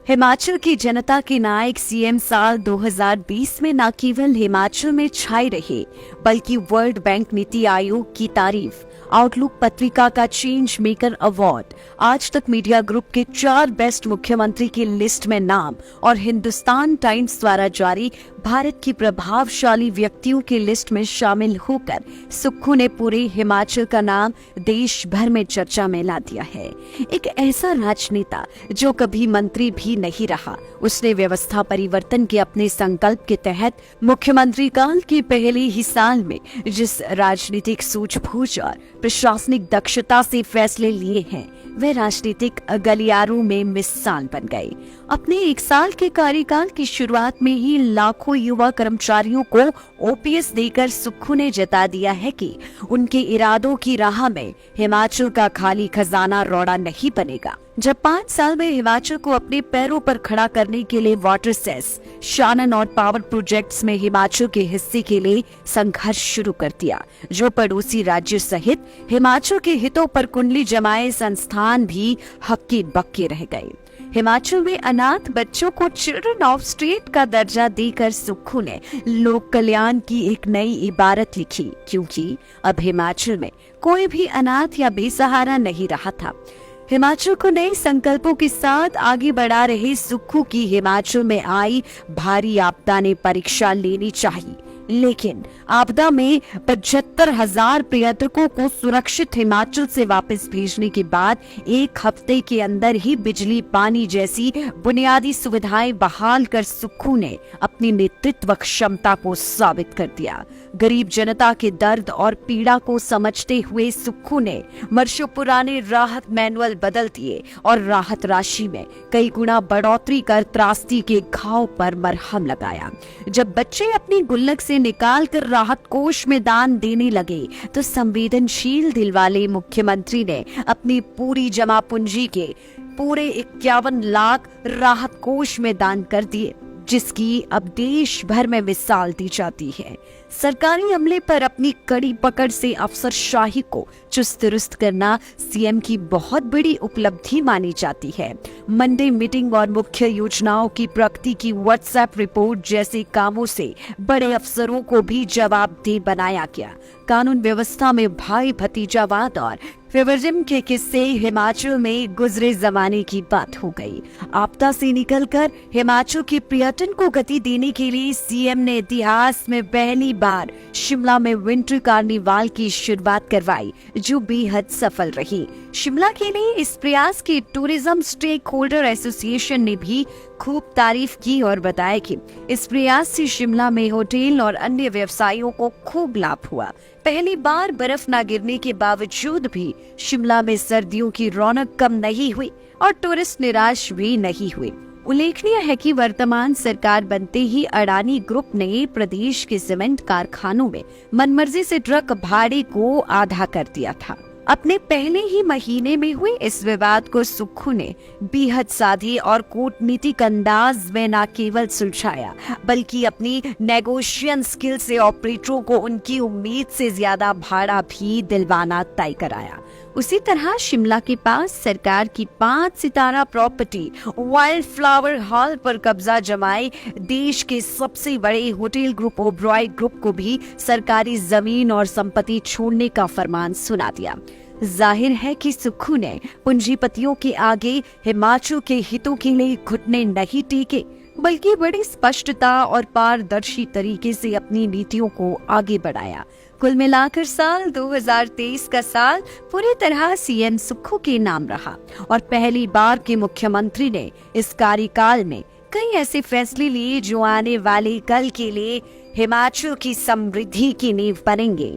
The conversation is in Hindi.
हिमाचल की जनता के नायक सीएम साल 2020 में न केवल हिमाचल में छाए रहे बल्कि वर्ल्ड बैंक नीति आयोग की तारीफ, आउटलुक पत्रिका का चेंज मेकर अवार्ड, आज तक मीडिया ग्रुप के 4 बेस्ट मुख्यमंत्री की लिस्ट में नाम और हिंदुस्तान टाइम्स द्वारा जारी भारत की प्रभावशाली व्यक्तियों की लिस्ट में शामिल होकर सुक्खू ने पूरे हिमाचल का नाम देश भर में चर्चा में ला दिया है। एक ऐसा राजनेता जो कभी मंत्री भी नहीं रहा, उसने व्यवस्था परिवर्तन के अपने संकल्प के तहत मुख्यमंत्री काल के पहले ही साल में जिस राजनीतिक सूझबूझ और प्रशासनिक दक्षता से फैसले लिए हैं, वे राजनीतिक गलियारों में मिसाल बन गए। अपने 1 साल के कार्यकाल की शुरुआत में ही लाखों युवा कर्मचारियों को ओपीएस देकर सुक्खू ने जता दिया है कि उनके इरादों की राह में हिमाचल का खाली खजाना रौड़ा नहीं बनेगा। जब 5 साल में हिमाचल को अपने पैरों पर खड़ा करने के लिए वाटर सेस, शानन और पावर प्रोजेक्ट्स में हिमाचल के हिस्से के लिए संघर्ष शुरू कर दिया, जो पड़ोसी राज्य सहित हिमाचल के हितों पर कुंडली जमाए संस्थान भी हक्की बक्के रह गए। हिमाचल में अनाथ बच्चों को चिल्ड्रन ऑफ स्टेट का दर्जा देकर सुक्खू ने लोक कल्याण की एक नई इबारत लिखी, क्योंकि अब हिमाचल में कोई भी अनाथ या बेसहारा नहीं रहा था। हिमाचल को नए संकल्पों के साथ आगे बढ़ा रहे सुक्खू की हिमाचल में आई भारी आपदा ने परीक्षा लेनी चाहिए, लेकिन आपदा में 75,000 पर्यटकों को सुरक्षित हिमाचल से वापस भेजने के बाद 1 हफ्ते के अंदर ही बिजली, पानी जैसी बुनियादी सुविधाएं बहाल कर सुक्खू ने अपनी नेतृत्व क्षमता को साबित कर दिया। गरीब जनता के दर्द और पीड़ा को समझते हुए सुक्खू ने वर्षों पुराने राहत मैनुअल बदल दिए और राहत राशि में कई गुना बढ़ोतरी कर त्रासदी के घाव पर मरहम लगाया। जब बच्चे अपनी गुल्लक से निकाल कर राहत कोष में दान देने लगे तो संवेदनशील दिल वाले मुख्यमंत्री ने अपनी पूरी जमा पूंजी के पूरे 51 लाख राहत कोष में दान कर दिए, जिसकी अब देश भर में मिसाल दी जाती है। सरकारी अमले पर अपनी कड़ी पकड़ से अफसरशाही को चुस्त दुरुस्त करना सीएम की बहुत बड़ी उपलब्धि मानी जाती है। मंडे मीटिंग और मुख्य योजनाओं की प्रगति की व्हाट्सएप रिपोर्ट जैसे कामों से बड़े अफसरों को भी जवाबदेह बनाया गया। कानून व्यवस्था में भाई भतीजावाद और फेवरिज्म के किस्से हिमाचल में गुजरे जमाने की बात हो गई। आपदा से निकलकर हिमाचल के पर्यटन को गति देने के लिए सीएम ने इतिहास में पहली बार शिमला में विंटर कार्निवाल की शुरुआत करवाई, जो बेहद सफल रही। शिमला के लिए इस प्रयास की टूरिज्म स्टेक होल्डर एसोसिएशन ने भी खूब तारीफ की और बताया कि इस प्रयास से शिमला में होटल और अन्य व्यवसायों को खूब लाभ हुआ। पहली बार बर्फ न गिरने के बावजूद भी शिमला में सर्दियों की रौनक कम नहीं हुई और टूरिस्ट निराश भी नहीं हुए। उल्लेखनीय है कि वर्तमान सरकार बनते ही अडानी ग्रुप ने प्रदेश के सीमेंट कारखानों में मनमर्जी से ट्रक भाड़े को आधा कर दिया था। अपने पहले ही महीने में हुए इस विवाद को सुक्खू ने बेहद सादे और कूटनीतिक अंदाज में न केवल सुलझाया बल्कि अपनी नेगोशिएशन स्किल से ऑपरेटरों को उनकी उम्मीद से ज्यादा भाड़ा भी दिलवाना तय कराया। उसी तरह शिमला के पास सरकार की 5 सितारा प्रॉपर्टी वाइल्ड फ्लावर हॉल पर कब्जा जमाए देश के सबसे बड़े होटल ग्रुप ओबरॉय ग्रुप को भी सरकारी जमीन और संपत्ति छोड़ने का फरमान सुना दिया। जाहिर है कि सुक्खू ने पूंजीपतियों के आगे हिमाचल के हितों के लिए घुटने नहीं टेके, बल्कि बड़ी स्पष्टता और पारदर्शी तरीके से अपनी नीतियों को आगे बढ़ाया। कुल मिलाकर साल 2023 का साल पूरी तरह सीएम सुक्खू के नाम रहा और पहली बार के मुख्यमंत्री ने इस कार्यकाल में कई ऐसे फैसले लिए जो आने वाले कल के लिए हिमाचल की समृद्धि की नींव बनेंगे।